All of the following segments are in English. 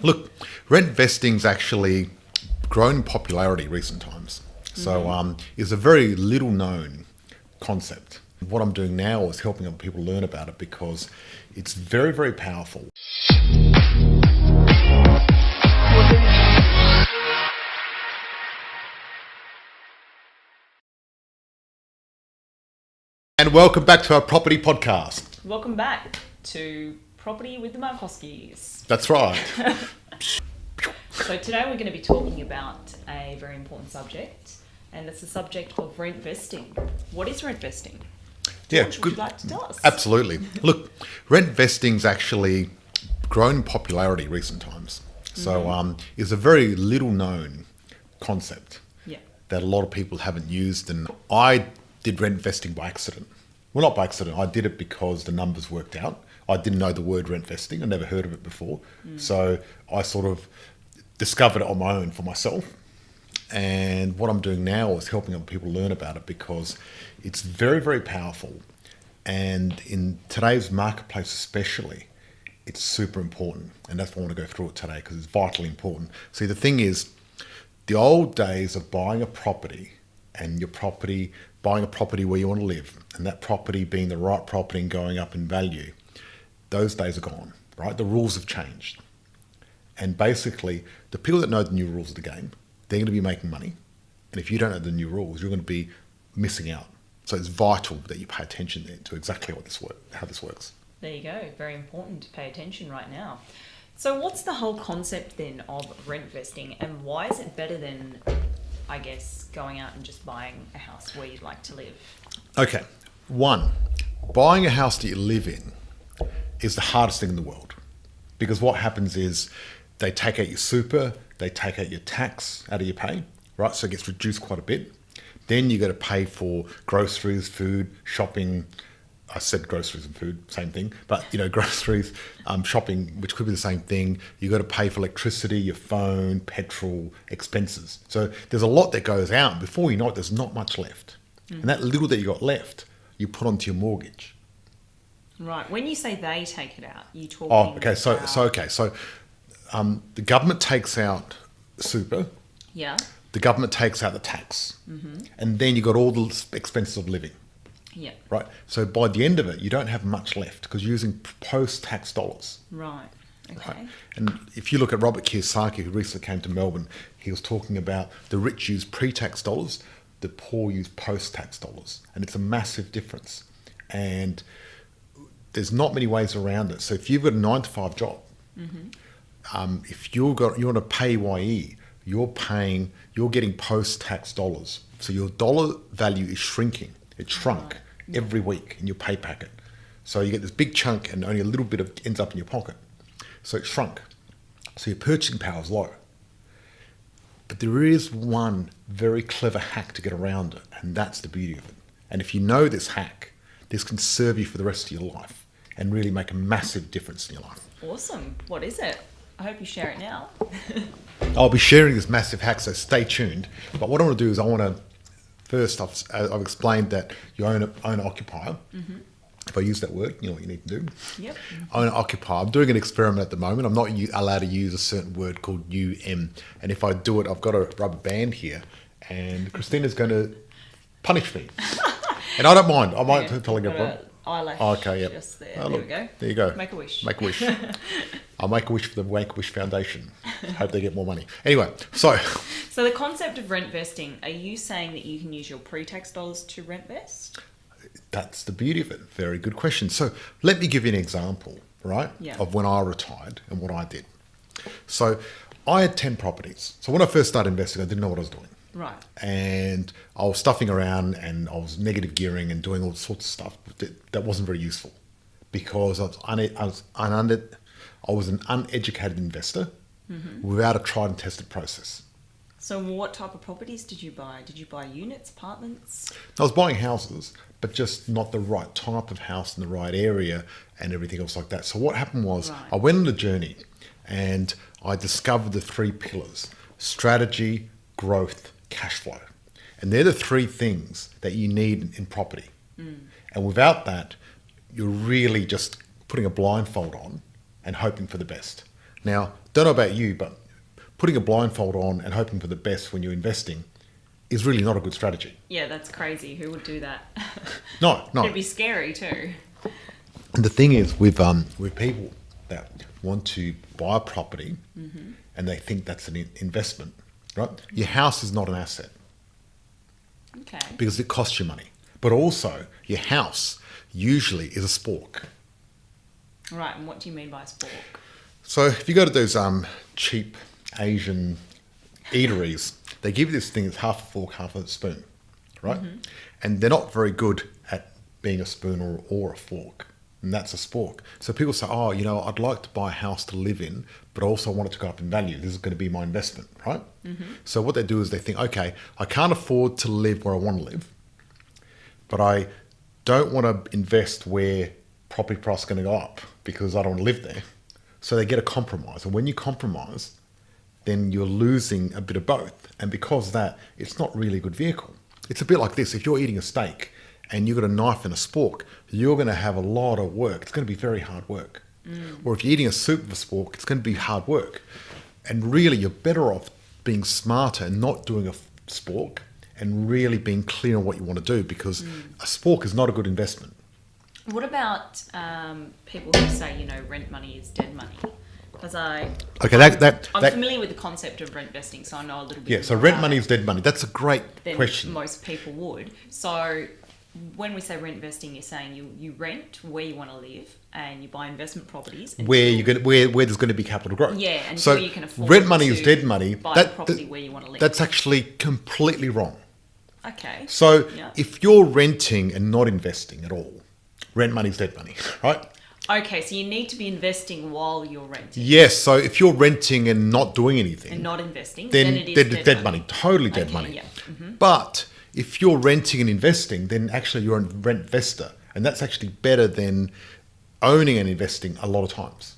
Look, rent vesting's actually grown in popularity recent times. So it's a very little known concept. What I'm doing now is helping other people learn about it because it's very, very powerful. And welcome back to our property podcast. Welcome back to Property with the Markoskis. That's right. So today we're going to be talking about a very important subject, and it's the subject of rent vesting. What is rent vesting? George, would you like to tell us? Absolutely. Look, rent vesting's actually grown in popularity recent times. So it's a very little known concept that a lot of people haven't used. And I did rent vesting by accident. Well, not by accident. I did it because the numbers worked out. I didn't know the word rent vesting. I never heard of it before. So I sort of discovered it on my own for myself. And what I'm doing now is helping other people learn about it because it's very, very powerful. And in today's marketplace especially, it's super important. And that's why I want to go through it today because it's vitally important. See, the thing is, the old days of buying a property and buying a property where you want to live, and that property being the right property and going up in value, those days are gone, right? The rules have changed. And basically, the people that know the new rules of the game, they're going to be making money. And if you don't know the new rules, you're going to be missing out. So it's vital that you pay attention then to exactly how this works. There you go. Very important to pay attention right now. So what's the whole concept then of rent vesting, and why is it better than, I guess, going out and just buying a house where you'd like to live? Okay. One, buying a house that you live in is the hardest thing in the world, because what happens is they take out your super, they take out your tax out of your pay, right? So it gets reduced quite a bit. Then you got to pay for groceries, food, shopping. I said groceries and food, same thing, but groceries, shopping, which could be the same thing. You got to pay for electricity, your phone, petrol, expenses. So there's a lot that goes out. Before you know it, there's not much left. And that little that you got left, you put onto your mortgage. Right. When you say they take it out, you talking okay. So the government takes out super. Yeah. The government takes out the tax. And then you got all the expenses of living. Yeah. Right. So by the end of it, you don't have much left because you're using post-tax dollars. Right. Okay. Right? And if you look at Robert Kiyosaki, who recently came to Melbourne, he was talking about the rich use pre-tax dollars, the poor use post-tax dollars. And it's a massive difference. And there's not many ways around it. So if you've got a 9-to-5 job, if you're on a PAYE, you're getting post-tax dollars. So your dollar value is shrinking. It shrunk every week in your pay packet. So you get this big chunk and only a little bit of ends up in your pocket. So it shrunk. So your purchasing power is low. But there is one very clever hack to get around it, and that's the beauty of it. And if you know this hack, this can serve you for the rest of your life and really make a massive difference in your life. Awesome. What is it? I hope you share it now. I'll be sharing this massive hack, so stay tuned. But what I want to do is first, I've explained that you own an occupier. If I use that word, you know what you need to do. Yep. Own an occupier. I'm doing an experiment at the moment. I'm not allowed to use a certain word called UM. And if I do it, I've got a rubber band here. And Christina's going to punish me. And I don't mind. I might tell her. Eyelash. Okay, yep. Just there. There we go. There you go. Make a wish. Make a wish. I'll make a wish for the Make-A-Wish Foundation. Hope they get more money. Anyway, so the concept of rent vesting, are you saying that you can use your pre-tax dollars to rent vest? that's the beauty of it. Very good question. So let me give you an example, right, of when I retired and what I did. So I had 10 properties. So when I first started investing, I didn't know what I was doing. Right. And I was stuffing around and I was negative gearing and doing all sorts of stuff that wasn't very useful because I was an uneducated investor without a tried and tested process. So what type of properties did you buy? Did you buy units, apartments? I was buying houses, but just not the right type of house in the right area and everything else like that. So what happened was I went on a journey and I discovered the 3 pillars: strategy, growth, cash flow. And they're the 3 things that you need in property. And without that, you're really just putting a blindfold on and hoping for the best. Now, don't know about you, but putting a blindfold on and hoping for the best when you're investing is really not a good strategy. Yeah, that's crazy. Who would do that? No. It'd be scary too. And the thing is, with people that want to buy a property and they think that's an investment, right? Your house is not an asset. Okay. Because it costs you money. But also, your house usually is a spork. Right, and what do you mean by spork? So if you go to those cheap Asian eateries, they give you this thing that's half a fork, half a spoon, right? And they're not very good at being a spoon or a fork. And that's a spork. So people say, oh, I'd like to buy a house to live in, but I also want it to go up in value. This is going to be my investment, right? So what they do is they think, okay, I can't afford to live where I want to live, but I don't want to invest where property price is going to go up because I don't want to live there. So they get a compromise. And when you compromise, then you're losing a bit of both. And because of that, it's not really a good vehicle. It's a bit like this. If you're eating a steak and you've got a knife and a spork, you're going to have a lot of work. It's going to be very hard work. Or if you're eating a soup with a spork, it's going to be hard work. And really, you're better off being smarter and not doing a spork and really being clear on what you want to do, because a spork is not a good investment. What about people who say, rent money is dead money? Because I'm familiar with the concept of rent vesting, so I know a little bit. Yeah, so rent money is dead money. That's a great question. Most people would. So when we say rent vesting, you're saying you rent where you want to live and you buy investment properties where there's going to be capital growth. Yeah, and so you can afford rent money is dead money. Buy a property where you want to live. That's actually completely wrong. Okay. So if you're renting and not investing at all, rent money is dead money, right? Okay, so you need to be investing while you're renting. Yes, so if you're renting and not doing anything... And not investing, then it is dead money. Totally dead money. Yeah. But if you're renting and investing, then actually you're a rent investor. And that's actually better than owning and investing a lot of times.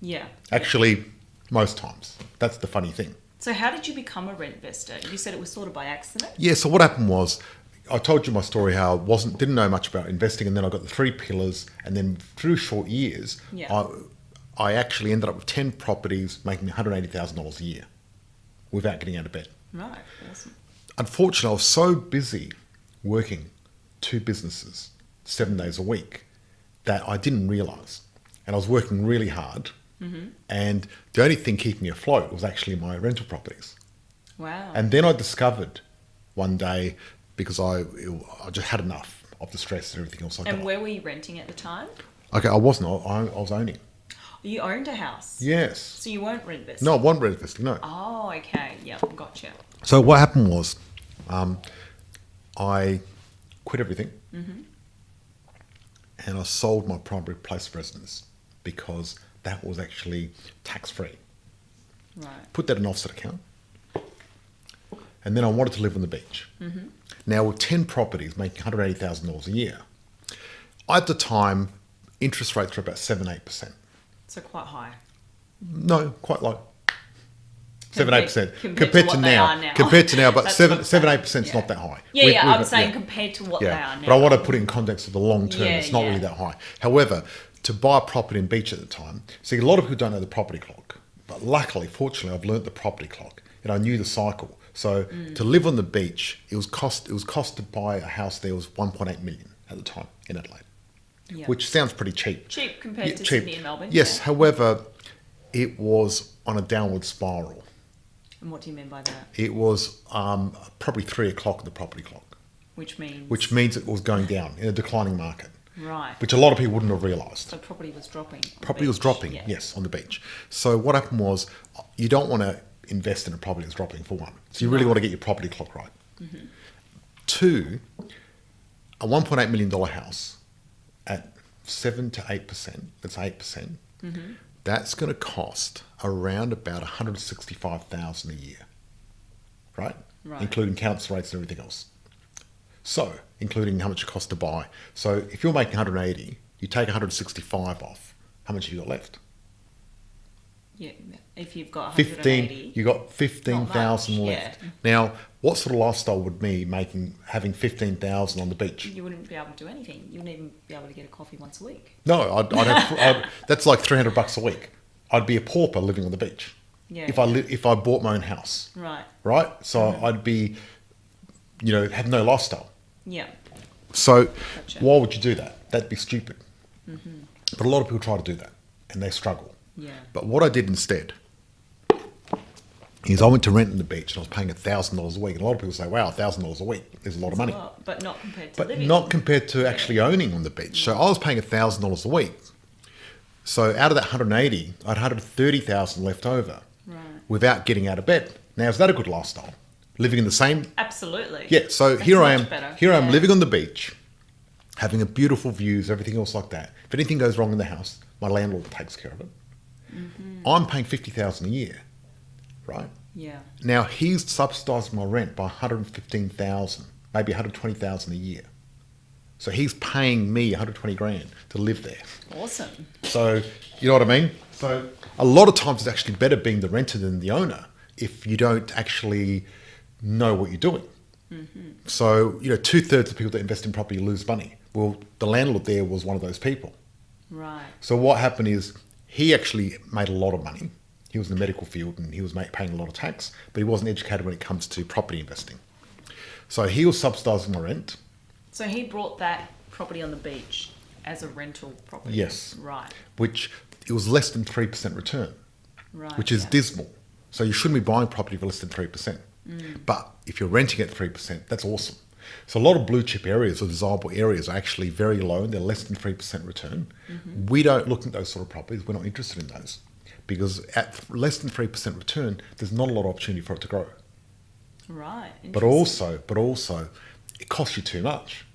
Yeah. Actually, most times. That's the funny thing. So how did you become a rent investor? You said it was sort of by accident? Yeah, so what happened was... I told you my story how I didn't know much about investing, and then I got the 3 pillars, and then through short years, I actually ended up with 10 properties making me $180,000 a year without getting out of bed. Right, awesome. Unfortunately, I was so busy working 2 businesses 7 days a week that I didn't realise. And I was working really hard, and the only thing keeping me afloat was actually my rental properties. Wow. And then I discovered one day, because I just had enough of the stress and everything else. And where were you renting at the time? Okay, I wasn't. I was owning. You owned a house? Yes. So you weren't rent investing? No, I wasn't rent investing, no. Oh, okay. Yeah, gotcha. So what happened was I quit everything and I sold my primary place of residence because that was actually tax-free. Right. Put that in an offset account. And then I wanted to live on the beach. Now, with 10 properties making $180,000 a year, at the time, interest rates were about 7-8%. So quite high. No, quite low. 7-8% compared to now. Compared to now, but 7-8% is not that high. I'm saying compared to what they are now. But I want to put it in context of the long term. It's not really that high. However, to buy a property in beach at the time, see, a lot of people don't know the property clock. But luckily, fortunately, I've learnt the property clock and I knew the cycle. So to live on the beach, it was cost to buy a house there was 1.8 million at the time in Adelaide, which sounds pretty cheap. Cheap compared to Sydney and Melbourne. Yes, however, it was on a downward spiral. And what do you mean by that? It was probably 3 o'clock the property clock. Which means? Which means it was going down in a declining market. Right. Which a lot of people wouldn't have realised. So property was dropping. Property was dropping, yes, on the beach. So what happened was, you don't want to invest in a property that's dropping, for one. So you really want to get your property clock right. 2, a $1.8 million house at 7 to 8%, that's 8%, that's going to cost around about $165,000 a year, right? Including council rates and everything else. So, including how much it costs to buy. So if you're making 180, you take 165 off, how much have you got left? Yeah, if you've got 180. You got 15,000 left. Now, what sort of lifestyle would me having 15,000 on the beach? You wouldn't be able to do anything. You wouldn't even be able to get a coffee once a week. No, that's like $300 a week. I'd be a pauper living on the beach. Yeah. If I bought my own house. Right. Right? So I'd be, have no lifestyle. Yeah. So Gotcha. why would you do that? That'd be stupid. But a lot of people try to do that and they struggle. Yeah. But what I did instead is I went to rent on the beach and I was paying $1,000 a week. And a lot of people say, wow, $1,000 a week is a lot of money. But not compared to But living. not compared to actually owning on the beach. So I was paying $1,000 a week. So out of that 180, I'd 130,000 left over without getting out of bed. Now, is that a good lifestyle? Living in the same... Absolutely. Yeah, so That's here I much am. better. Here I am living on the beach, having a beautiful views, everything else like that. If anything goes wrong in the house, my landlord takes care of it. I'm paying $50,000 a year, right? Yeah. Now he's subsidising my rent by $115,000, maybe $120,000 a year. So he's paying me $120,000 to live there. Awesome. So you know what I mean? So a lot of times it's actually better being the renter than the owner if you don't actually know what you're doing. So 2/3 of people that invest in property lose money. Well, the landlord there was one of those people. Right. So what happened is he actually made a lot of money. He was in the medical field and he was paying a lot of tax, but he wasn't educated when it comes to property investing. So he was subsidising my rent. So he brought that property on the beach as a rental property. Yes. Right. Which it was less than 3% return, Right. which is dismal. So you shouldn't be buying property for less than 3%. But if you're renting at 3%, that's awesome. So a lot of blue chip areas or desirable areas are actually very low and they're less than 3% return. We don't look at those sort of properties. We're not interested in those because at less than 3% return, there's not a lot of opportunity for it to grow. Right. But also, it costs you too much.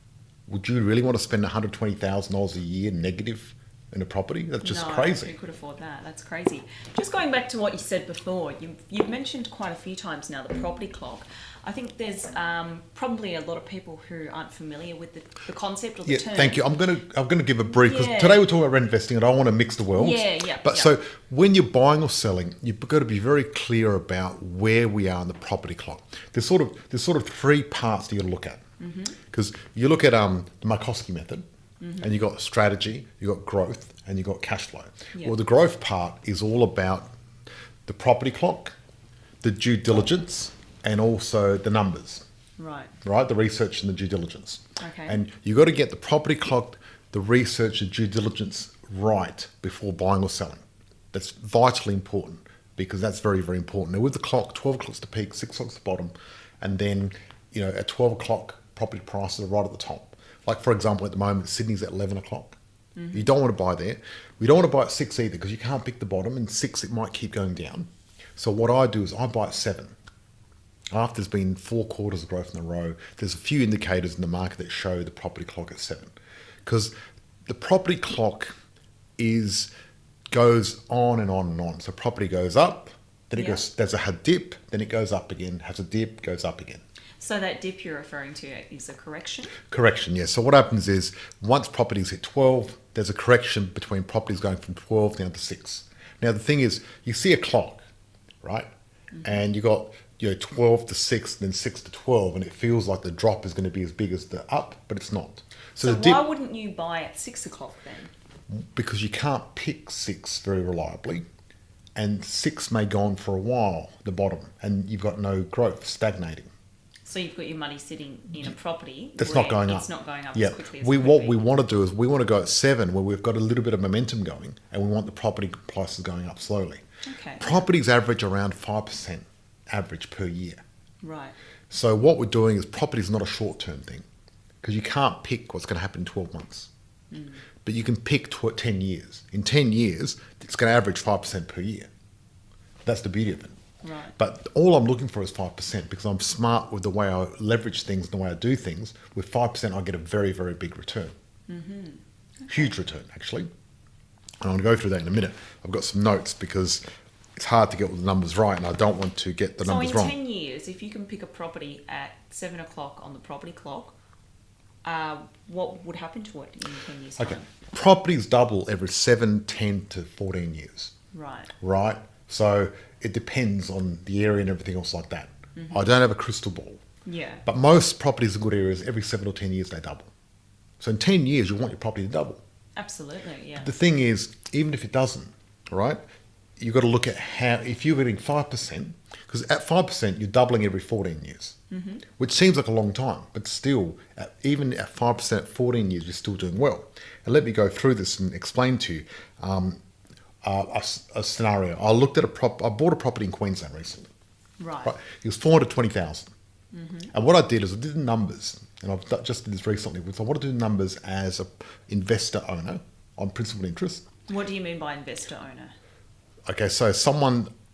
Would you really want to spend $120,000 a year negative in a property? That's just crazy. Who could afford that? That's crazy. Just going back to what you said before, you've mentioned quite a few times now the property clock. I think there's probably a lot of people who aren't familiar with the concept or the term. Thank you. I'm gonna give a brief because today we're talking about rent investing, and I want to mix the worlds. So when you're buying or selling, you've got to be very clear about where we are in the property clock. There's sort of three parts that you look at because you look at the Markoski method. And you got strategy, you got growth, and you got cash flow. Well, the growth part is all about the property clock, the due diligence, and also the numbers. Right. The research and the due diligence. Okay. And you got to get the property clock, the research, and due diligence right before buying or selling. That's vitally important because that's very, very important. Now with the clock, 12 o'clock's the peak, 6 o'clock's the bottom, and then at 12 o'clock, property prices are right at the top. Like, for example, at the moment, Sydney's at 11 o'clock. You don't want to buy there. We don't want to buy at 6 either because you can't pick the bottom, and 6, it might keep going down. So what I do is I buy at 7. After there's been 4 quarters of growth in a row, there's a few indicators in the market that show the property clock at 7. Because the property clock goes on and on and on. So property goes up, then it goes, there's a dip, then it goes up again, has a dip, goes up again. So that dip you're referring to is a correction? Correction, yes. So what happens is once properties hit 12, there's a correction between properties going from 12 down to 6. Now the thing is, you see a clock, right? And you got 12 to 6, then 6 to 12, and it feels like the drop is going to be as big as the up, but it's not. So why wouldn't you buy at 6 o'clock then? Because you can't pick 6 very reliably, and 6 may go on for a while, the bottom, and you've got no growth, stagnating. So you've got your money sitting in a property that's not going up. It's not going up as quickly as what we want to do is we want to go at 7 where we've got a little bit of momentum going and we want the property prices going up slowly. Okay. Properties average around 5% average per year. Right. So what we're doing is property is not a short-term thing because you can't pick what's going to happen in 12 months. But you can pick 10 years. In 10 years, it's going to average 5% per year. That's the beauty of it. Right. But all I'm looking for is 5% because I'm smart with the way I leverage things and the way I do things. With 5%, I get a very, very big return. Okay. Huge return, actually. And I'm going to go through that in a minute. I've got some notes because it's hard to get all the numbers right and I don't want to get the numbers wrong. So in 10 years, if you can pick a property at 7 o'clock on the property clock, what would happen to it in 10 years' time? Okay. Properties double every 7, 10 to 14 years. Right. Right? So it depends on the area and everything else like that. I don't have a crystal ball. Yeah. But most properties in good areas, every 7 or 10 years, they double. So in 10 years, you want your property to double. Absolutely, yeah. The thing is, even if it doesn't, right, you've got to look at how, if you're getting 5%, because at 5%, you're doubling every 14 years, which seems like a long time, but still, even at 5% at 14 years, you're still doing well. And let me go through this and explain to you a scenario. I bought a property in Queensland recently. Right. It was 420,000. And what I did is I did the numbers, and I've just did this recently. I want to do the numbers as an investor owner on principal interest. What do you mean by investor owner? Okay, so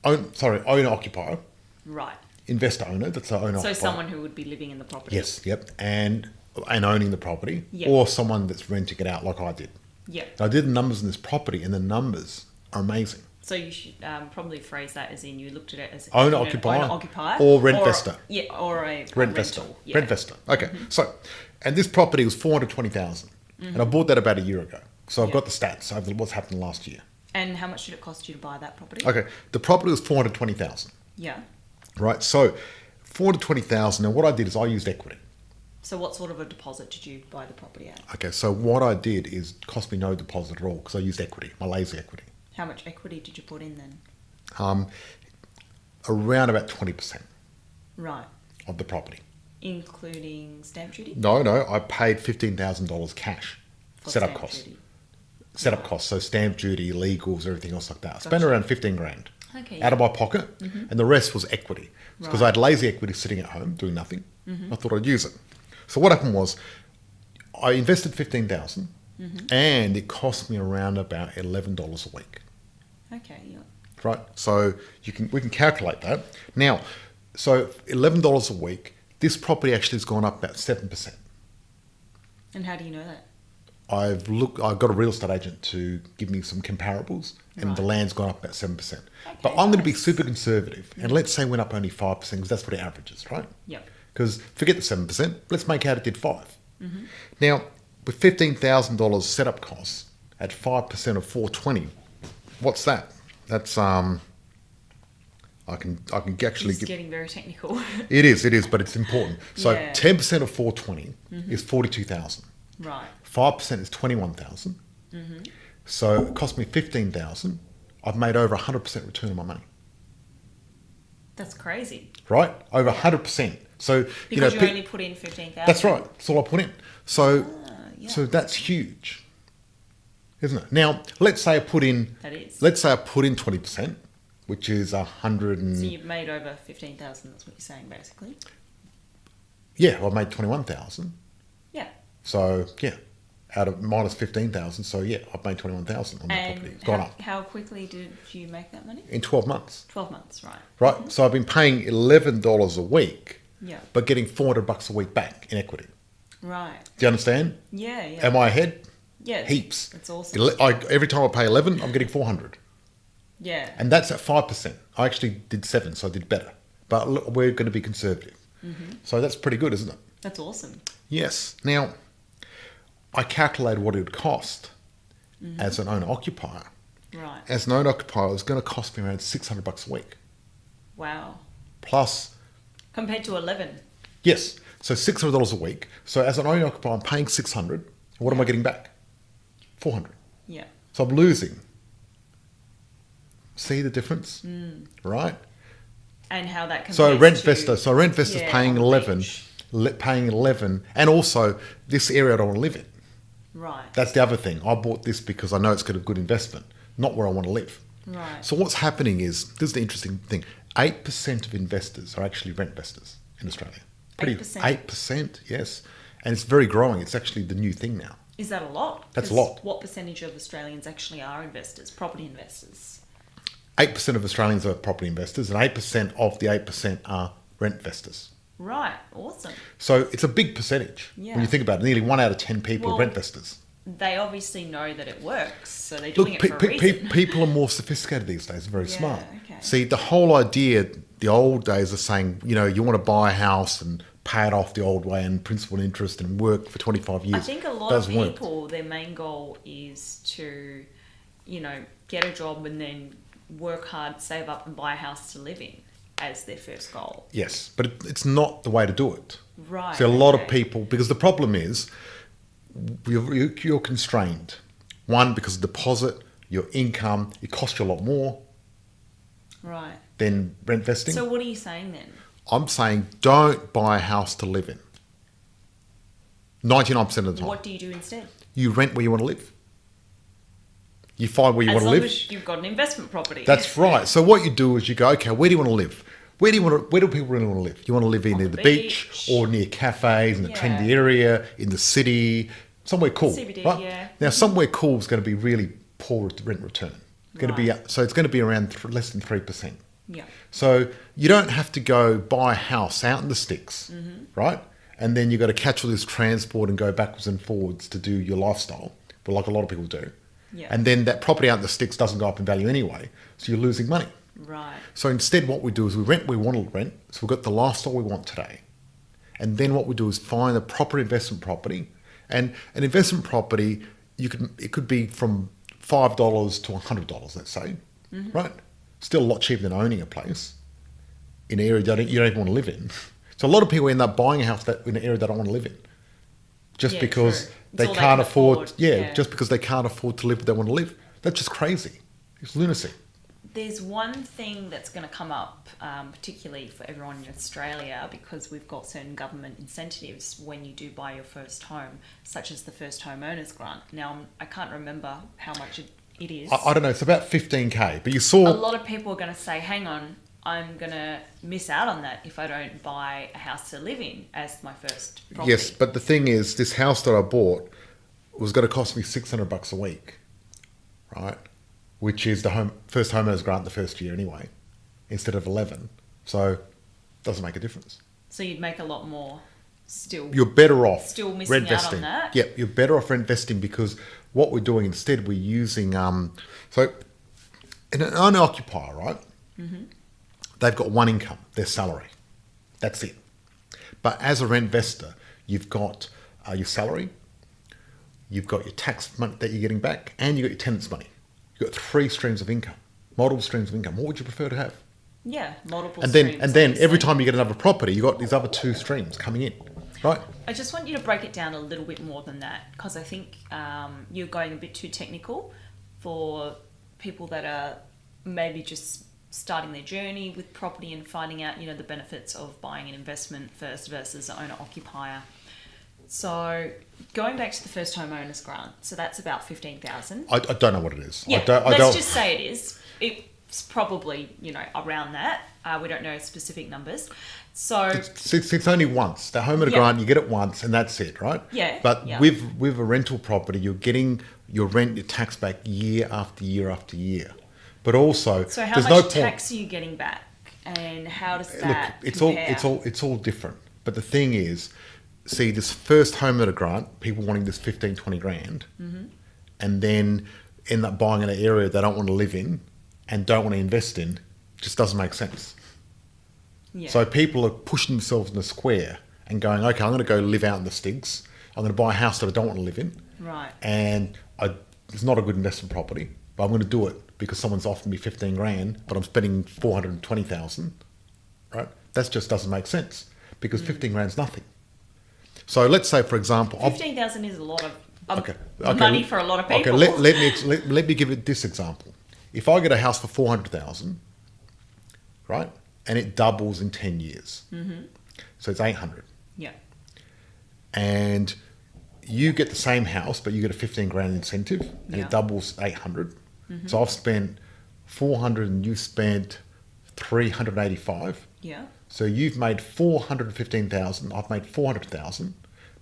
owner occupier. Right. Investor owner, that's an owner occupier. So someone who would be living in the property. Yes, yep, and owning the property, Yep. or someone that's renting it out like I did. Yeah. So I did the numbers in this property, and the numbers are amazing. So you should probably phrase that as in you looked at it as Owner an occupier or rent-vester. Yeah, or a Rent rental. investor. Yeah. Rent investor. Okay. So, and this property was 420,000, and I bought that about a year ago. So I've got the stats of what's happened last year. And how much did it cost you to buy that property? Okay. The property was 420,000. Yeah. Right. So 420,000. And what I did is I used equity. So what sort of a deposit did you buy the property at? Okay. So what I did is it cost me no deposit at all because I used equity, my lazy equity. How much equity did you put in then? Around about 20% Right. of the property. Including stamp duty? No. I paid $15,000 cash. For Setup stamp costs. duty. Setup costs. So stamp duty, legals, everything else like that. I spent Gotcha. around 15 grand. Okay. Out of my pocket, and the rest was equity. Because I had lazy equity sitting at home doing nothing. I thought I'd use it. So what happened was, I invested 15,000, and it cost me around about $11 a week. Okay. Yeah. Right, so we can calculate that now. So $11 a week. This property actually has gone up about 7%. And how do you know that? I've got a real estate agent to give me some comparables, and the Right. land's gone up about 7%. Okay, But I'm going to be nice. super conservative, and let's say it went up only 5% because that's what it averages, right? Yep. Because forget the 7%. Let's make out it did 5. Now, with $15,000 setup costs at 5% of 420, what's that? That's I can actually It's getting very technical. It is, but it's important. So Yeah. 10% of 420 is 42,000. Right. 5% is 21,000. So it cost me 15,000. I've made over 100% return on my money. That's crazy. Right? Over 100%. So Because you only put in 15,000. that's right. That's all I put in. So yeah. so that's huge, isn't it? Now let's say I put in. That is. Let's say I put in 20%, which is 100 and So you've made over 15,000. That's what you're saying, basically. yeah, I made 21,000. Yeah. So yeah, out of minus 15,000. So yeah, I've made 21,000 on that property. It's gone up How quickly did you make that money? in 12 months. 12 months, right? Right. So I've been paying $11 a week, Yeah. but getting $400 a week back in equity. Right. Do you understand? Yeah, yeah. Am I ahead? Yeah. Heaps. That's awesome. Every time I pay 11, I'm getting 400, Yeah. and that's at 5%. I actually did 7, so I did better. But look, we're going to be conservative, so that's pretty good, isn't it? That's awesome. Yes. Now, I calculated what it would cost as an owner occupier. Right. As an owner occupier, it was going to cost me around $600 a week. Wow. Plus, Compared to 11. yes, so $600 a week. So as an owner occupier, I'm paying 600. What am I getting back? 400. Yeah. So I'm losing. See the difference, right? And how that compares So to... Rentvestor's Yeah, paying on the 11, beach. paying 11, and also this area I don't want to live in. Right. That's the other thing. I bought this because I know it's got a good investment, not where I want to live. Right. So what's happening is, this is the interesting thing, 8% of investors are actually rent investors in Australia. 8%? 8%, yes. And it's very growing. It's actually the new thing now. Is that a lot? That's a 'Cause lot. What percentage of Australians actually are investors, property investors? 8% of Australians are property investors, and 8% of the 8% are rent investors. Right. Awesome. So it's a big percentage when Yeah. you think about it. Nearly 1 out of 10 people are Well, rent investors. They obviously know that it works, so they're doing Look, it for a reason. people are more sophisticated these days, very Yeah, smart. okay. See, the whole idea, the old days of saying, you want to buy a house and pay it off the old way and principal and interest and work for 25 years. I think a lot of doesn't work. people, their main goal is to, get a job and then work hard, save up and buy a house to live in as their first goal. Yes, but it's not the way to do it. Right. See, a lot of okay. people, because the problem is you're constrained. One, because of deposit, your income, it costs you a lot more. Right. than rent vesting. So what are you saying then? I'm saying don't buy a house to live in. 99% of the time. What do you do instead? You rent where you want to live. You find where you want to live. As long as you've got an investment property. That's right. So what you do is you go, okay, where do you want to live? Where do people really want to live? You want to live in On near the the beach or near cafes in the trendy area, in the city, somewhere cool. CBD, right? yeah. Now, somewhere cool is going to be really poor rent return. It's going to be so it's going to be around less than 3%. Yeah. So you don't have to go buy a house out in the sticks, right? And then you've got to catch all this transport and go backwards and forwards to do your lifestyle, but like a lot of people do. Yeah. And then that property out in the sticks doesn't go up in value anyway, so you're losing money. Right. So instead what we do is we rent where we want to rent, so we've got the lifestyle we want today. And then what we do is find a proper investment property. And an investment property, it could be from $5 to $100, let's say, right? Still a lot cheaper than owning a place in an area you don't even want to live in. So a lot of people end up buying a house in an area they don't want to live in, just because true. they It's all can't they can afford. afford. Just because they can't afford to live where they want to live. That's just crazy. It's lunacy. There's one thing that's going to come up, particularly for everyone in Australia, because we've got certain government incentives when you do buy your first home, such as the first home owners grant. Now, I can't remember how much it is. I don't know. It's about 15K. But you A saw lot of people are going to say, hang on, I'm going to miss out on that if I don't buy a house to live in as my first property. yes, but the thing is, this house that I bought was going to cost me $600 a week, right? Which is the first homeowners grant the first year anyway, instead of 11. So it doesn't make a difference. So you'd make a lot more still. You're better off Still missing rent out on vesting. that? Yep, you're better off rent vesting because what we're doing instead, we're using so in an owner occupier, right? They've got one income, their salary. That's it. But as a rent investor, you've got your salary, you've got your tax money that you're getting back, and you've got your tenant's money. You've got 3 streams of income, multiple streams of income. What would you prefer to have? Yeah, multiple And streams. then every obviously. time you get another property, you've got these other 2 streams coming in, right? I just want you to break it down a little bit more than that, because I think you're going a bit too technical for people that are maybe just starting their journey with property and finding out, the benefits of buying an investment first versus an owner-occupier. So going back to the first home owners grant, so that's about 15,000. I don't know what it is. Yeah, I let's don't, just say it is. It's probably, around that. We don't know specific numbers. So It's only once. The home owner grant, you get it once and that's it, right? Yeah, But yeah. with a rental property, you're getting your rent, your tax back year after year after year. But also, So how there's much no point. tax are you getting back, and how does that Look, compare? it's all different. But the thing is, see, this first home owner grant, people wanting this 15, 20 grand, and then end up buying in an area they don't want to live in and don't want to invest in, just doesn't make sense. Yeah. So people are pushing themselves in the square and going, okay, I'm going to go live out in the sticks. I'm going to buy a house that I don't want to live in. Right. And it's not a good investment property, but I'm going to do it because someone's offered me 15 grand, but I'm spending 420,000, right? That just doesn't make sense because 15 grand's nothing. So let's say, for example, 15,000 is a lot of Okay. money for a lot of people. Okay, let me give it this example. If I get a house for 400,000, right, and it doubles in 10 years, so it's 800, Yeah. and you get the same house, but you get a 15 grand incentive, and Yeah. it doubles 800. So I've spent 400, and you spent 385. Yeah. So you've made 415,000. I've made 400,000,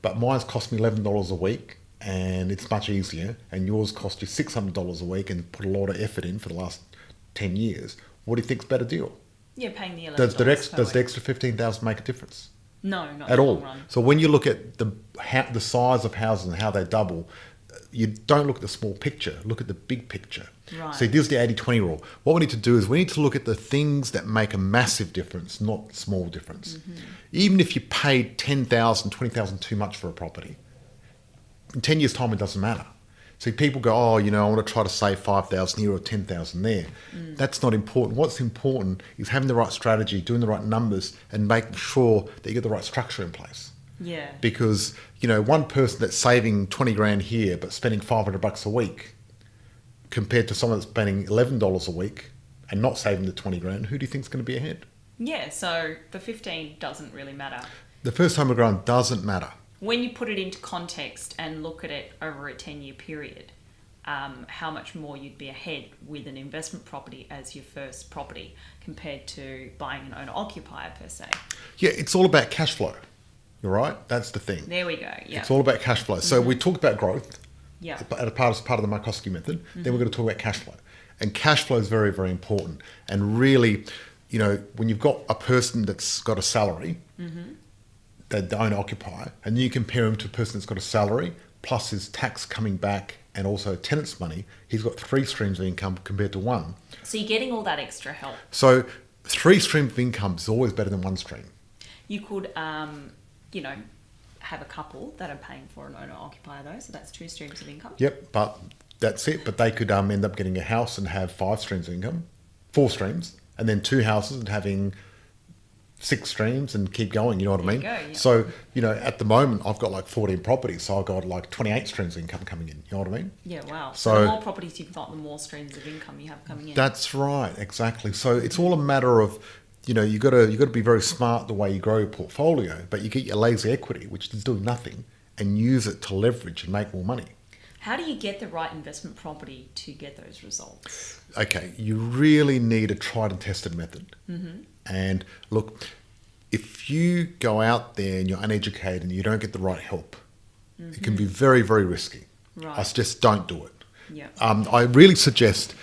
but mine's cost me $11 a week, and it's much easier. And yours cost you $600 a week, and put a lot of effort in for the last 10 years. What do you think's a better deal? Yeah, paying the $11 Does the per week. extra 15,000 make a difference No, not at in the all? long run. So when you look at the size of houses and how they double, you don't look at the small picture. Look at the big picture. Right. So this is the 80-20 rule. What we need to do is we need to look at the things that make a massive difference, not small difference. Even if you paid 10,000, 20,000 too much for a property, in 10 years' time, it doesn't matter. See, people go, I want to try to save 5,000 here or 10,000 there. That's not important. What's important is having the right strategy, doing the right numbers, and making sure that you get the right structure in place. Yeah. Because, one person that's saving 20 grand here but spending $500 a week compared to someone that's spending $11 a week and not saving the 20 grand, who do you think is going to be ahead? Yeah, so the 15 doesn't really matter. The first home grown doesn't matter. When you put it into context and look at it over a 10-year period, how much more you'd be ahead with an investment property as your first property compared to buying an owner-occupier per se. Yeah, it's all about cash flow. You're right. That's the thing. There we go. Yeah. It's all about cash flow. So we talked about growth. Yeah. As part of the Markoski method. Then we're going to talk about cash flow. And cash flow is very, very important. And really, you know, when you've got a person that's got a salary, the owner-occupier, and you compare him to a person that's got a salary plus his tax coming back and also tenant's money, he's got 3 streams of income compared to 1. So you're getting all that extra help. So 3 streams of income is always better than 1 stream. You could, you know, have a couple that are paying for an owner-occupier though, so that's 2 streams of income. Yep, but that's it. But they could end up getting a house and have 5 streams of income, 4 streams, and then 2 houses and having 6 streams and keep going, you know what I mean? There you go, yeah. So, you know, at the moment I've got like 14 properties, so I've got like 28 streams of income coming in, you know what I mean? Yeah, wow. So So the more properties you've got, the more streams of income you have coming in. That's right, exactly. So it's all a matter of, you know, you got to be very smart the way you grow your portfolio, but you get your lazy equity, which is doing nothing, and use it to leverage and make more money. How do you get the right investment property to get those results? Okay, you really need a tried and tested method. And look, if you go out there and you're uneducated and you don't get the right help, it can be very, very risky. Right. I suggest don't do it. Yeah. I really suggest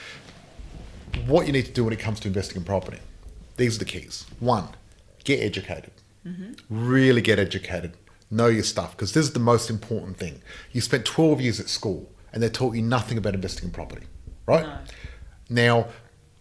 what you need to do when it comes to investing in property. These are the keys. 1, get educated. Really get educated. Know your stuff, because this is the most important thing. You spent 12 years at school and they taught you nothing about investing in property, right? No. Now,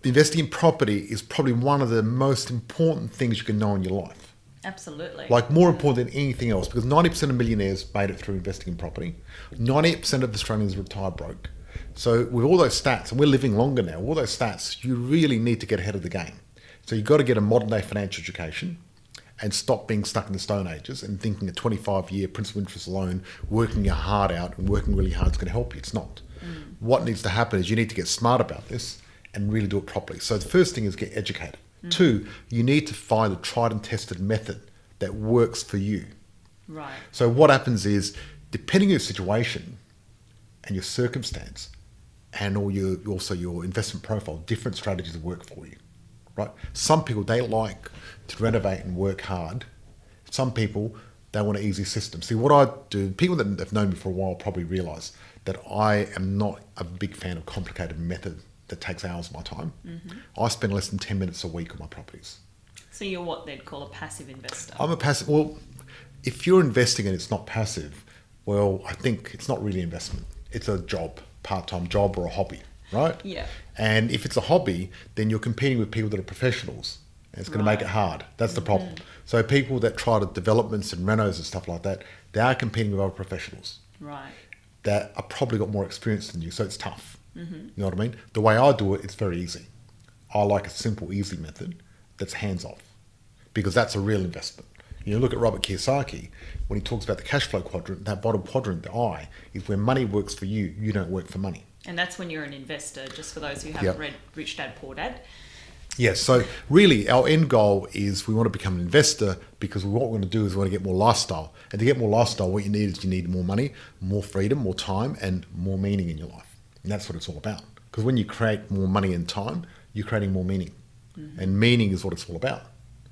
investing in property is probably one of the most important things you can know in your life. Absolutely. Like more important than anything else, because 90% of millionaires made it through investing in property. 98% of Australians retire broke. So with all those stats, and we're living longer now, all those stats, you really need to get ahead of the game. So you've got to get a modern day financial education and stop being stuck in the Stone Ages and thinking a 25-year principal interest loan, working your heart out and working really hard is going to help you. It's not. What needs to happen is you need to get smart about this and really do it properly. So the first thing is get educated. 2, you need to find a tried and tested method that works for you. Right. So what happens is, depending on your situation and your circumstance and also your investment profile, different strategies will work for you, right? Some people, they like to renovate and work hard. Some people, they want an easy system. See, what I do, people that have known me for a while probably realise that I am not a big fan of complicated method that takes hours of my time. I spend less than 10 minutes a week on my properties. So you're what they'd call a passive investor. I'm a passive, well, if you're investing and it's not passive, well, I think it's not really investment. It's a job, part-time job or a hobby, right? Yeah. And if it's a hobby, then you're competing with people that are professionals. And it's going to make it hard. That's the problem. So people that try to developments and renos and stuff like that, they are competing with other professionals Right. that are probably got more experience than you. So it's tough. You know what I mean? The way I do it, it's very easy. I like a simple, easy method that's hands-off, because that's a real investment. You know, look at Robert Kiyosaki, when he talks about the cash flow quadrant, that bottom quadrant, the I, is where money works for you, you don't work for money. And that's when you're an investor, just for those who haven't read Rich Dad, Poor Dad. Yes, so really our end goal is we want to become an investor, because what we're going to do is we want to get more lifestyle. And to get more lifestyle, what you need is you need more money, more freedom, more time, and more meaning in your life. And that's what it's all about. Because when you create more money and time, you're creating more meaning. And meaning is what it's all about.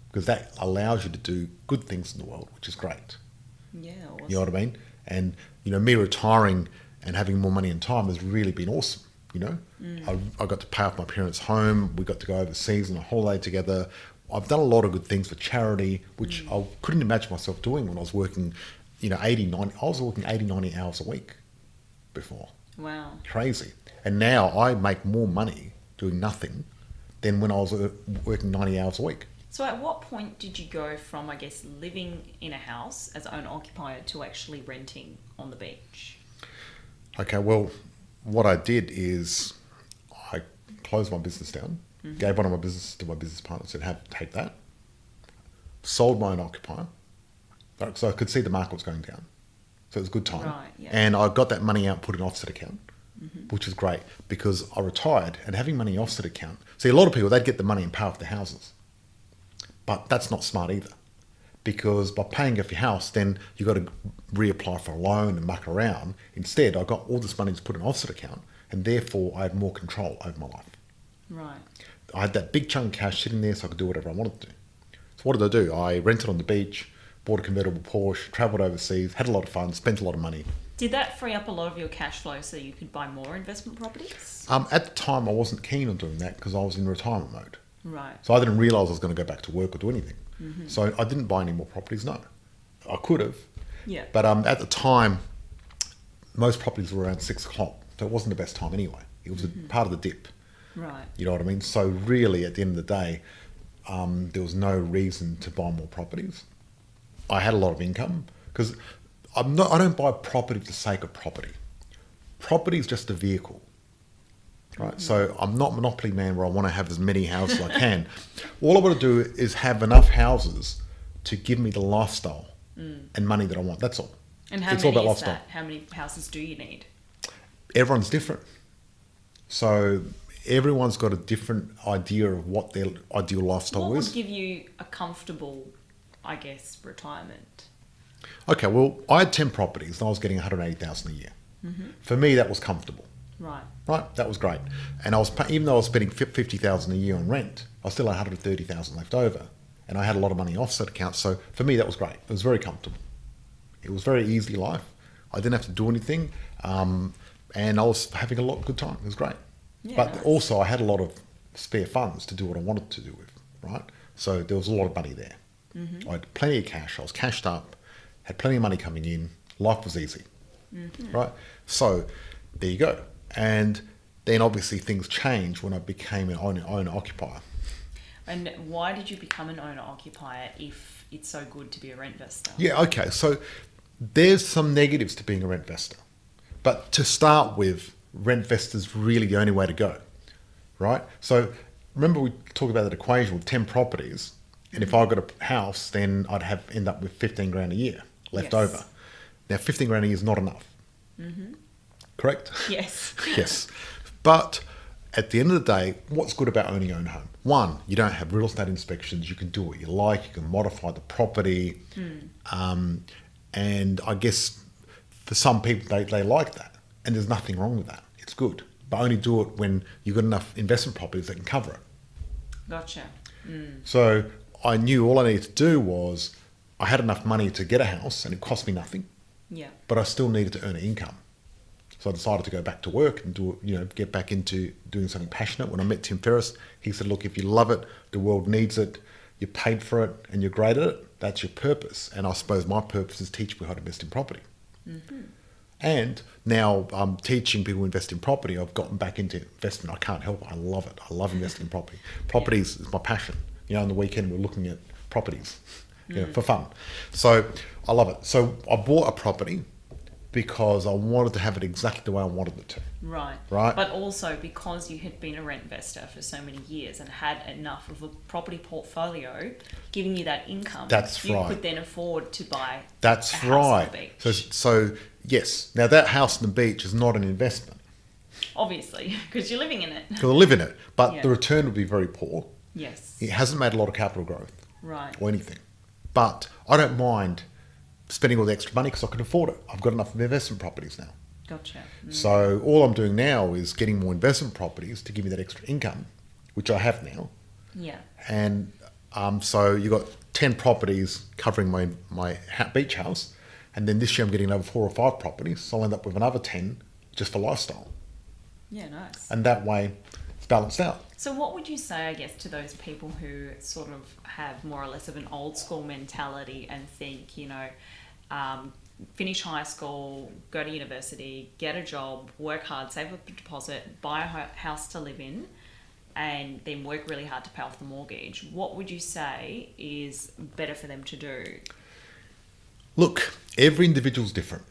Because that allows you to do good things in the world, which is great. Yeah, awesome. You know what I mean? And, you know, me retiring and having more money and time has really been awesome, you know? I got to pay off my parents' home. We got to go overseas on a holiday together. I've done a lot of good things for charity, which I couldn't imagine myself doing when I was working, you know, 90 hours a week before. Wow. Crazy. And now I make more money doing nothing than when I was working 90 hours a week. So at what point did you go from, I guess, living in a house as owner-occupier to actually renting on the beach? Okay, well, what I did is I closed my business down, gave one of my businesses to my business partner, said, take that, sold my own occupier, so I could see the market was going down. So it was a good time. Right, yeah. And I got that money out, put in an offset account, which is great because I retired and having money in the offset account. See, a lot of people, they'd get the money and pay off their houses. But that's not smart either. Because by paying off your house, then you've got to reapply for a loan and muck around. Instead, I got all this money to put in an offset account, and therefore I had more control over my life. Right. I had that big chunk of cash sitting there so I could do whatever I wanted to. So what did I do? I rented on the beach, bought a convertible Porsche, travelled overseas, had a lot of fun, spent a lot of money. Did that free up a lot of your cash flow so you could buy more investment properties? At the time, I wasn't keen on doing that because I was in retirement mode. Right. So I didn't realise I was going to go back to work or do anything. So I didn't buy any more properties, no. I could have. Yeah. But at the time, most properties were around 6 o'clock. So it wasn't the best time anyway. It was a part of the dip. Right. You know what I mean? So really, at the end of the day, there was no reason to buy more properties. I had a lot of income because I don't buy property for the sake of property. Property is just a vehicle. Right, so I'm not Monopoly Man where I want to have as many houses as I can. All I want to do is have enough houses to give me the lifestyle and money that I want. That's all. And how It's all many about is lifestyle. that? How many houses do you need? Everyone's different. So everyone's got a different idea of what their ideal lifestyle What is. would give you a comfortable, I guess, retirement? Okay, well, I had 10 properties and I was getting 180,000 a year. For me, that was comfortable. Right. Right, that was great. And I was even though I was spending 50,000 a year on rent, I still had 130,000 left over, and I had a lot of money in offset accounts. So for me, that was great. It was very comfortable. It was very easy life. I didn't have to do anything, and I was having a lot of good time. It was great. Yeah, But nice. also, I had a lot of spare funds to do what I wanted to do with. Right, so there was a lot of money there. I had plenty of cash. I was cashed up, had plenty of money coming in. Life was easy. Right, so there you go. And then obviously things changed when I became an owner-occupier. And why did you become an owner-occupier if it's so good to be a rent investor? Yeah, okay. So there's some negatives to being a rent investor. But to start with, rent investor's really the only way to go, right? So remember we talked about that equation with 10 properties, and if I got a house, then I'd end up with 15 grand a year left Yes. over. Now, 15 grand a year is not enough. Correct? Yes. Yes. But at the end of the day, what's good about owning your own home? One, you don't have real estate inspections. You can do what you like. You can modify the property. And I guess for some people, they like that. And there's nothing wrong with that. It's good. But only do it when you've got enough investment properties that can cover it. Gotcha. So I knew all I needed to do was I had enough money to get a house and it cost me nothing, Yeah. but I still needed to earn an income. So I decided to go back to work and get back into doing something passionate. When I met Tim Ferriss, he said, look, if you love it, the world needs it, you're paid for it and you're great at it, that's your purpose. And I suppose my purpose is teach people how to invest in property. And now I'm teaching people to invest in property. I've gotten back into investment. I can't help it. I love it. I love investing in property. Properties is my passion. On the weekend we're looking at properties for fun. So I love it. So I bought a property because I wanted to have it exactly the way I wanted it to. Right. Right. But also because you had been a rent investor for so many years and had enough of a property portfolio giving you that income, That's you right. could then afford to buy That's a house on the right. beach. So yes. Now that house on the beach is not an investment Obviously, because you're living in it. because I live in it, but Yeah. the return would be very poor. Yes. It hasn't made a lot of capital growth Right. or anything. But I don't mind spending all the extra money because I can afford it. I've got enough investment properties now. Gotcha. So all I'm doing now is getting more investment properties to give me that extra income, which I have now. Yeah. And so you've got 10 properties covering my beach house. And then this year I'm getting another 4 or 5 properties. So I'll end up with another 10 just for lifestyle. Yeah, nice. And that way it's balanced out. So what would you say, I guess, to those people who sort of have more or less of an old school mentality and think, finish high school, go to university, get a job, work hard, save up a deposit, buy a house to live in, and then work really hard to pay off the mortgage? What would you say is better for them to do? Look, every individual's different,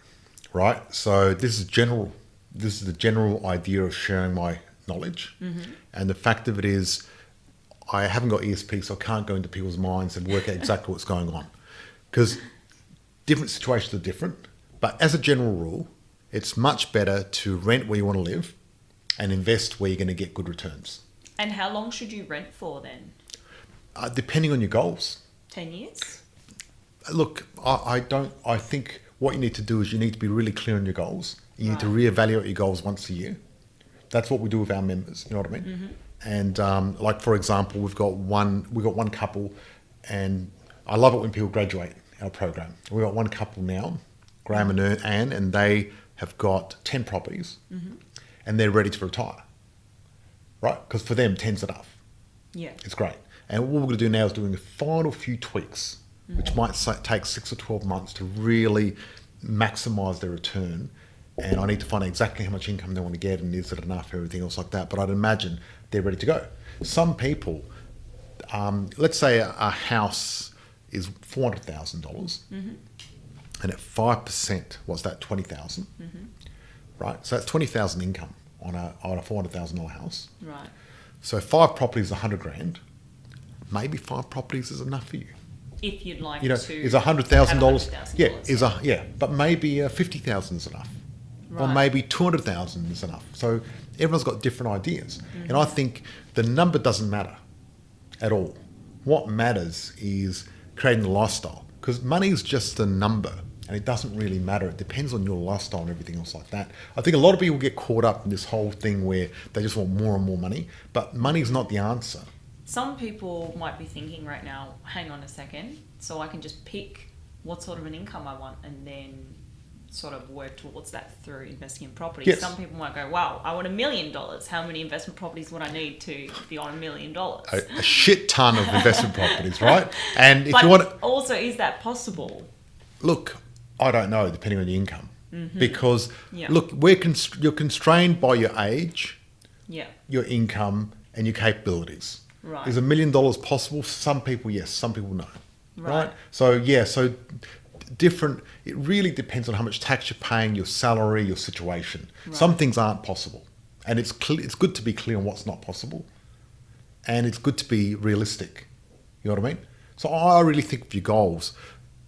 right? So this is the general idea of sharing my knowledge. And the fact of it is, I haven't got ESP, so I can't go into people's minds and work out exactly what's going on. Because different situations are different. But as a general rule, It's much better to rent where you want to live and invest where you're going to get good returns. And how long should you rent for then? Depending on your goals. 10 years? Look, I think what you need to do is you need to be really clear on your goals. You need to Right. reevaluate your goals once a year. That's what we do with our members. You know what I mean? Mm-hmm. And like for example, we've got one couple, and I love it when people graduate our program. We've got one couple now, Graham and Anne, and they have got 10 properties, Mm-hmm. and they're ready to retire. Right? Because for them, 10's enough. Yeah. It's great. And what we're going to do now is doing a final few tweaks, which might take 6 or 12 months to really maximize their return. And I need to find out exactly how much income they want to get and is it enough, everything else like that. But I'd imagine they're ready to go. Some people, let's say a house is $400,000, and at 5%, what's that, 20,000, right? So that's 20,000 income on a $400,000 house. Right. So 5 properties, 100 grand. Maybe 5 properties is enough for you. If you'd like You know, to is $100,000? $100,000, Yeah, but maybe 50,000 is enough, or Right. maybe 200,000 is enough. So everyone's got different ideas, and I think the number doesn't matter at all. What matters is creating a lifestyle, because money is just a number, and it doesn't really matter. It depends on your lifestyle and everything else like that. I think a lot of people get caught up in this whole thing where they just want more and more money, but money is not the answer. Some people might be thinking right now, hang on a second, so I can just pick what sort of an income I want and then sort of work towards that through investing in property. Yes. Some people might go, wow, I want $1 million. How many investment properties would I need to be on $1 million? A shit ton of investment properties, right? And if But you want to, also, is that possible? look, I don't know, depending on your income, because Yeah. look, you're constrained by your age, Yeah. your income, and your capabilities. Right. Is $1 million possible? Some people, yes. Some people, no. Right. So yeah. So different. It really depends on how much tax you're paying, your salary, your situation. Right. Some things aren't possible, and it's good to be clear on what's not possible, and it's good to be realistic. You know what I mean? So I really think for your goals,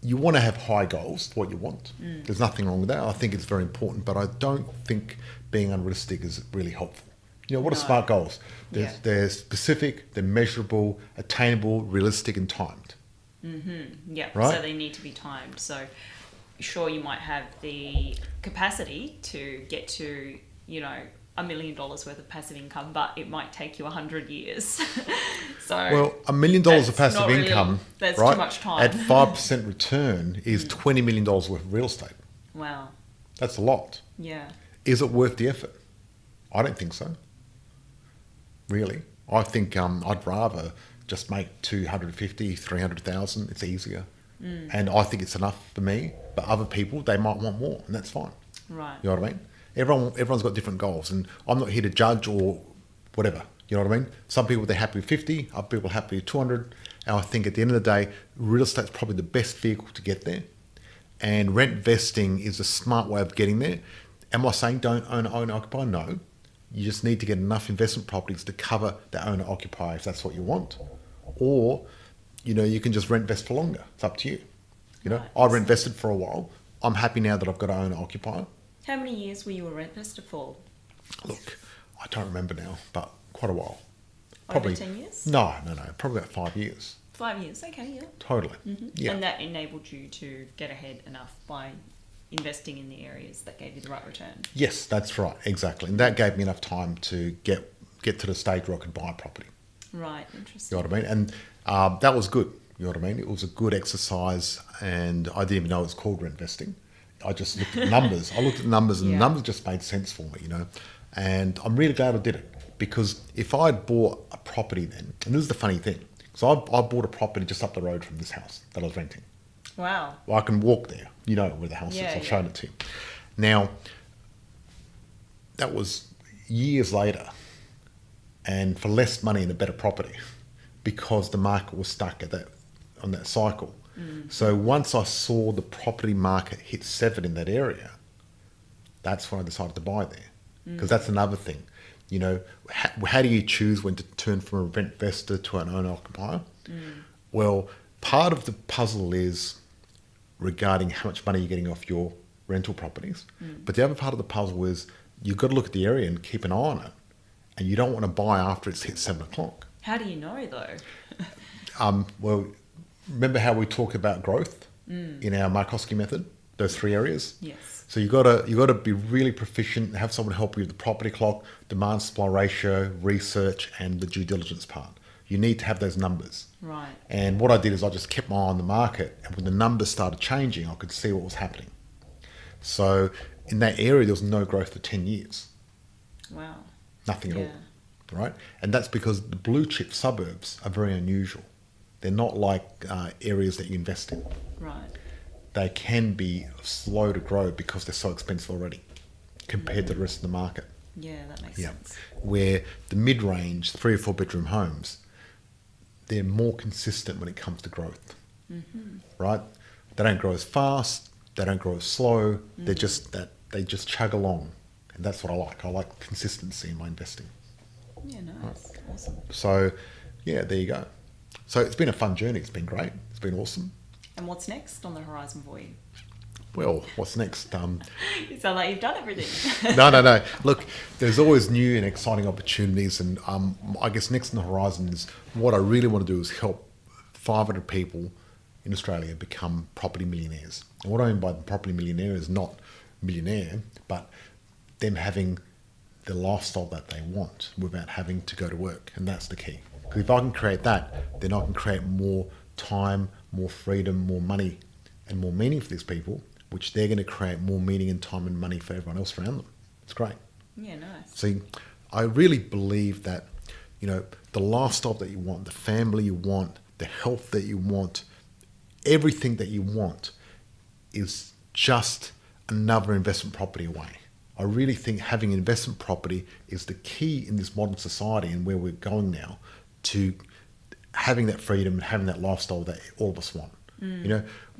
you want to have high goals, what you want. There's nothing wrong with that. I think it's very important, but I don't think being unrealistic is really helpful. You know, what are No. smart goals? Yeah. They're specific, they're measurable, attainable, realistic, and timed. Yeah. Right. So they need to be timed. So sure, you might have the capacity to get to, $1 million worth of passive income, but it might take you 100 years. So Well, $1 million of that's passive not really- income, that's right, too much time. at 5% return is $20 million worth of real estate. Wow. That's a lot. Yeah. Is it worth the effort? I don't think so. Really. I think I'd rather just make 250, 300,000. It's easier. And I think it's enough for me. But other people, they might want more, and that's fine. Right. You know what I mean? Everyone's got different goals, and I'm not here to judge or whatever. You know what I mean? Some people, they're happy with 50, other people are happy with 200. And I think at the end of the day, real estate's probably the best vehicle to get there. And rent vesting is a smart way of getting there. Am I saying don't own occupy? No. You just need to get enough investment properties to cover the owner occupier if that's what you want. Or, you can just rent vest for longer. It's up to you. Right. I rent vested for a while. I'm happy now that I've got an owner occupier. How many years were you a rent investor for? Look, I don't remember now, but quite a while. Over 10 years? No, probably about 5 years. 5 years. Okay. Yeah. Totally. Yeah. And that enabled you to get ahead enough by investing in the areas that gave you the right return. Yes, that's right, exactly. And that gave me enough time to get to the stage where I could buy a property. Right. Interesting. You know what I mean? And that was good. You know what I mean? It was a good exercise, and I didn't even know it was called rent vesting. I just looked at the numbers. I looked at the numbers, and Yeah. the numbers just made sense for me, And I'm really glad I did it, because if I'd bought a property then, and this is the funny thing, so I bought a property just up the road from this house that I was renting. Wow. Well, I can walk there. You know where the house Yeah, is. I've yeah. shown it to you. Now, that was years later, and for less money and a better property, because the market was stuck on that cycle. So once I saw the property market hit 7 in that area, that's when I decided to buy there. Because that's another thing. How do you choose when to turn from a rent investor to an owner occupier? Well, part of the puzzle is regarding how much money you're getting off your rental properties. But the other part of the puzzle is you've got to look at the area and keep an eye on it. And you don't want to buy after it's hit 7 o'clock. How do you know though? Well, remember how we talk about growth in our Markoski method? Those 3 areas. Yes. So you got to be really proficient. Have someone help you with the property clock, demand supply ratio, research, and the due diligence part. You need to have those numbers. Right. And what I did is I just kept my eye on the market, and when the numbers started changing, I could see what was happening. So in that area, there was no growth for 10 years. Wow. Nothing at all. Right? And that's because the blue chip suburbs are very unusual. They're not like areas that you invest in. Right. They can be slow to grow because they're so expensive already compared to the rest of the market. Yeah, that makes sense. Where the mid-range 3 or 4 bedroom homes, they're more consistent when it comes to growth. Right? They don't grow as fast. They don't grow as slow. They just chug along, and that's what I like. I like consistency in my investing. Yeah, nice. Right. Awesome. So, yeah, there you go. So it's been a fun journey. It's been great. It's been awesome. And what's next on the horizon for you? Well, what's next? You sound like you've done everything. No. Look, there's always new and exciting opportunities, and I guess next on the horizon is what I really want to do is help 500 people in Australia become property millionaires. And what I mean by property millionaire is not millionaire, but them having the lifestyle that they want without having to go to work, and that's the key. Because if I can create that, then I can create more time, more freedom, more money, and more meaning for these people, which they're going to create more meaning and time and money for everyone else around them. It's great. Yeah, nice. See, I really believe that, the lifestyle that you want, the family you want, the health that you want, everything that you want is just another investment property away. I really think having investment property is the key in this modern society and where we're going now to having that freedom and having that lifestyle that all of us want.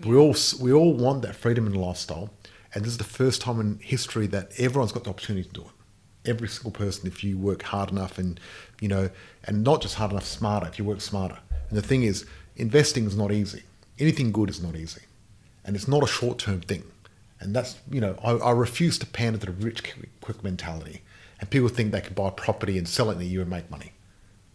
We all want that freedom and lifestyle, and this is the first time in history that everyone's got the opportunity to do it. Every single person, if you work hard enough and not just hard enough, smarter, if you work smarter. And the thing is, investing is not easy. Anything good is not easy, and it's not a short-term thing. And that's, I refuse to pander to the rich quick mentality. And people think they can buy property and sell it in a year and make money.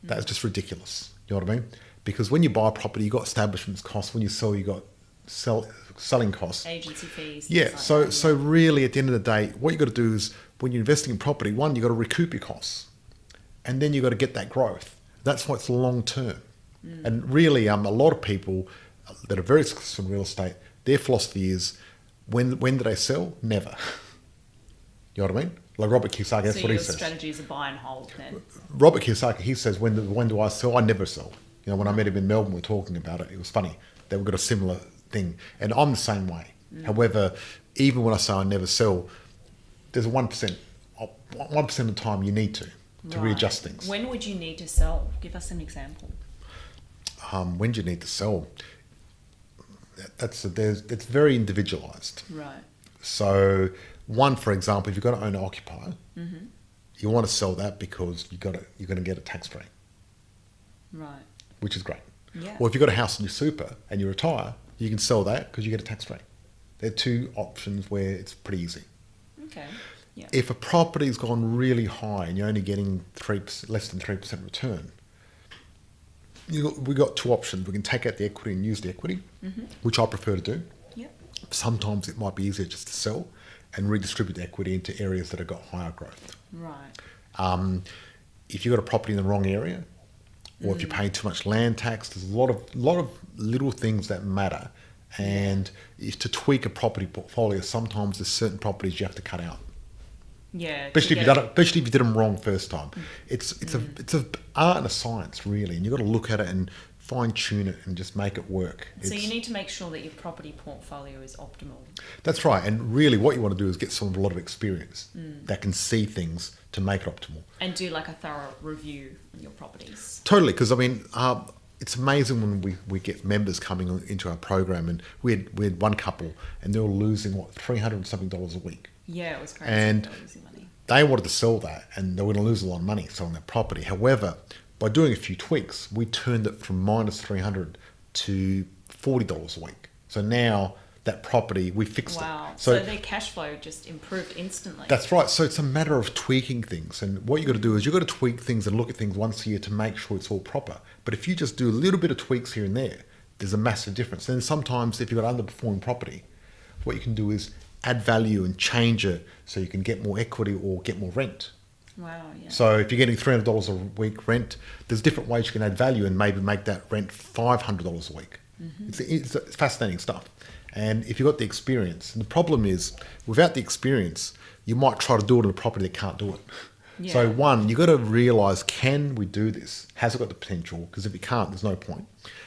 That's just ridiculous. You know what I mean? Because when you buy a property, you got establishment costs. When you sell, you got selling costs, agency fees. Yeah. So really, at the end of the day, what you got to do is when you're investing in property, one, you got to recoup your costs, and then you got to get that growth. That's why it's long term. And really, a lot of people that are very successful in real estate, their philosophy is, when do they sell? Never. You know what I mean? Like Robert Kiyosaki, that's what he says. So your strategy is a buy and hold then? Robert Kiyosaki, he says, when do I sell? I never sell. When I met him in Melbourne, we were talking about it. It was funny that we've got a similar thing. And I'm the same way. However, even when I say I never sell, there's a 1%. 1% of the time you need to readjust things. When would you need to sell? Give us an example. When do you need to sell? It's very individualized. Right. So, one, for example, if you've got an owner occupier, you want to sell that because you're going to get it tax free. Right. Which is great. Yeah. Or if you've got a house in your super and you retire, you can sell that because you get a tax free. There are 2 options where it's pretty easy. Okay. Yeah. If a property's gone really high and you're only getting less than 3% return, we got 2 options. We can take out the equity and use the equity, which I prefer to do. Yep. Sometimes it might be easier just to sell and redistribute the equity into areas that have got higher growth. Right. If you've got a property in the wrong area, or if you're paying too much land tax, there's a lot of little things that matter. And if to tweak a property portfolio, sometimes there's certain properties you have to cut out. Yeah. Especially if you did them wrong first time. It's a art and a science really, and you've got to look at it and fine tune it and just make it work. So you need to make sure that your property portfolio is optimal. That's right. And really what you want to do is get someone with a lot of experience that can see things to make it optimal. And do like a thorough review on your properties. Totally. Because it's amazing when we get members coming into our program, and we had one couple and they were losing $300 and something a week. Yeah, it was crazy. And they were losing money. They wanted to sell that and they were going to lose a lot of money selling that property. However, by doing a few tweaks, we turned it from -300 to $40 a week. So now that property, we fixed Wow. it. So their cash flow just improved instantly. That's right. So it's a matter of tweaking things. And what you got to do is you've got to tweak things and look at things once a year to make sure it's all proper. But if you just do a little bit of tweaks here and there, there's a massive difference. And sometimes if you've got underperforming property, what you can do is add value and change it so you can get more equity or get more rent. Wow, yeah. So if you're getting $300 a week rent, there's different ways you can add value and maybe make that rent $500 a week. It's fascinating stuff. And if you've got the experience, and the problem is, without the experience, you might try to do it on a property that can't do it. Yeah. So one, you've got to realise, can we do this? Has it got the potential? Because if it can't, there's no point.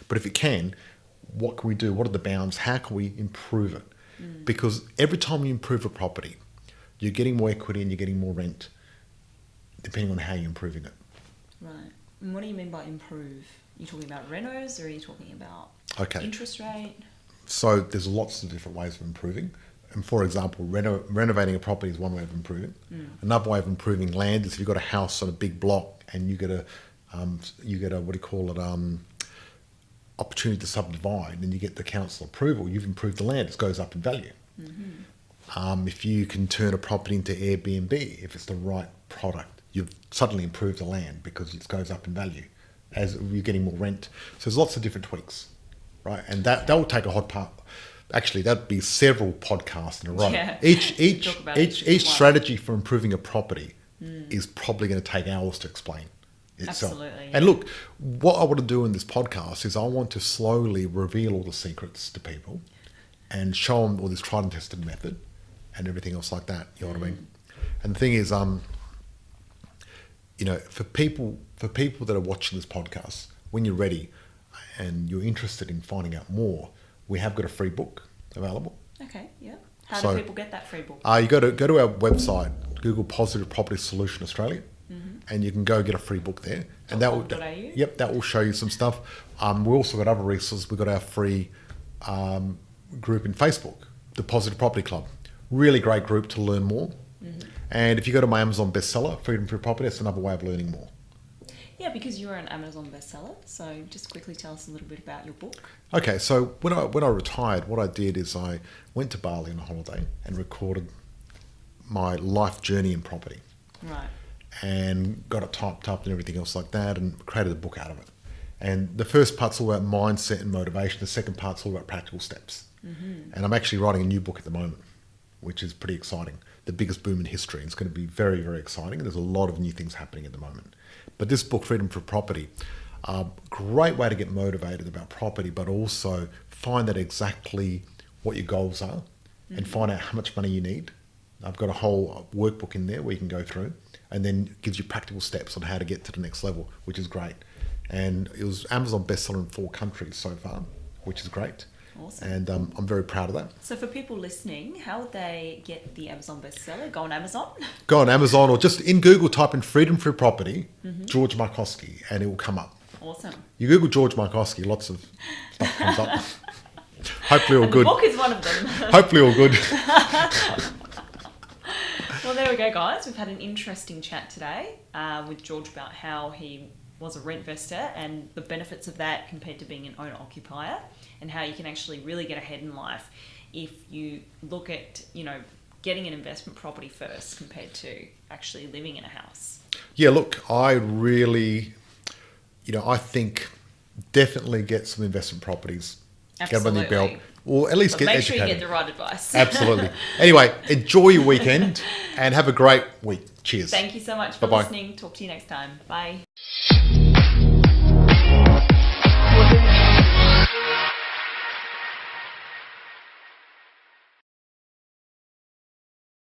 But if it can, what can we do? What are the bounds? How can we improve it? Because every time you improve a property, you're getting more equity and you're getting more rent, depending on how you're improving it. Right. And what do you mean by improve? Are you talking about renos or are you talking about interest rate? So there's lots of different ways of improving. And for example, renovating a property is one way of improving. Another way of improving land is if you've got a house on a big block and you get a opportunity to subdivide and you get the council approval, you've improved the land, it goes up in value. If you can turn a property into Airbnb, if it's the right product, you've suddenly improved the land because it goes up in value as you're getting more rent. So there's lots of different tweaks, right? And that will take a hot part. Actually, that'd be several podcasts in a row. Yeah. Each strategy for improving a property is probably going to take hours to explain itself. Absolutely. Yeah. And look, what I want to do in this podcast is I want to slowly reveal all the secrets to people and show them all this tried and tested method and everything else like that. You know what I mean? And the thing is, for people that are watching this podcast, when you're ready and you're interested in finding out more, we have got a free book available. Okay, yeah. How do people get that free book? You go to our website, Google Positive Property Solution Australia, and you can go get a free book there. And that will show you some stuff. We also got other resources. We've got our free group in Facebook, the Positive Property Club. Really great group to learn more. And if you go to my Amazon bestseller, Freedom Through Property, that's another way of learning more. Yeah, because you're an Amazon bestseller. So just quickly tell us a little bit about your book. Okay, so when I retired, what I did is I went to Bali on a holiday and recorded my life journey in property. Right. And got it typed up and everything else like that and created a book out of it. And the first part's all about mindset and motivation. The second part's all about practical steps. And I'm actually writing a new book at the moment, which is pretty exciting. The biggest boom in history. It's going to be very, very exciting. There's a lot of new things happening at the moment. But this book, Freedom for Property, great way to get motivated about property, but also find out exactly what your goals are and find out how much money you need. I've got a whole workbook in there where you can go through and then gives you practical steps on how to get to the next level, which is great. And it was Amazon bestseller in 4 countries so far, which is great. Awesome. And I'm very proud of that. So for people listening, how would they get the Amazon bestseller? Go on Amazon? Go on Amazon or just in Google type in Freedom Through Property, George Markoski, and it will come up. Awesome. You Google George Markoski, lots of stuff comes up. Hopefully all good. The book is one of them. Hopefully all good. Well, there we go, guys. We've had an interesting chat today with George about how he was a rent investor and the benefits of that compared to being an owner-occupier, and how you can actually really get ahead in life if you look at, getting an investment property first compared to actually living in a house. Yeah, look, I really, I think definitely get some investment properties. Absolutely. Get them on your belt. Or at least get educated. Make sure you get the right advice. Absolutely. Anyway, enjoy your weekend and have a great week. Cheers. Thank you so much for Bye-bye. listening. Talk to you next time. Bye.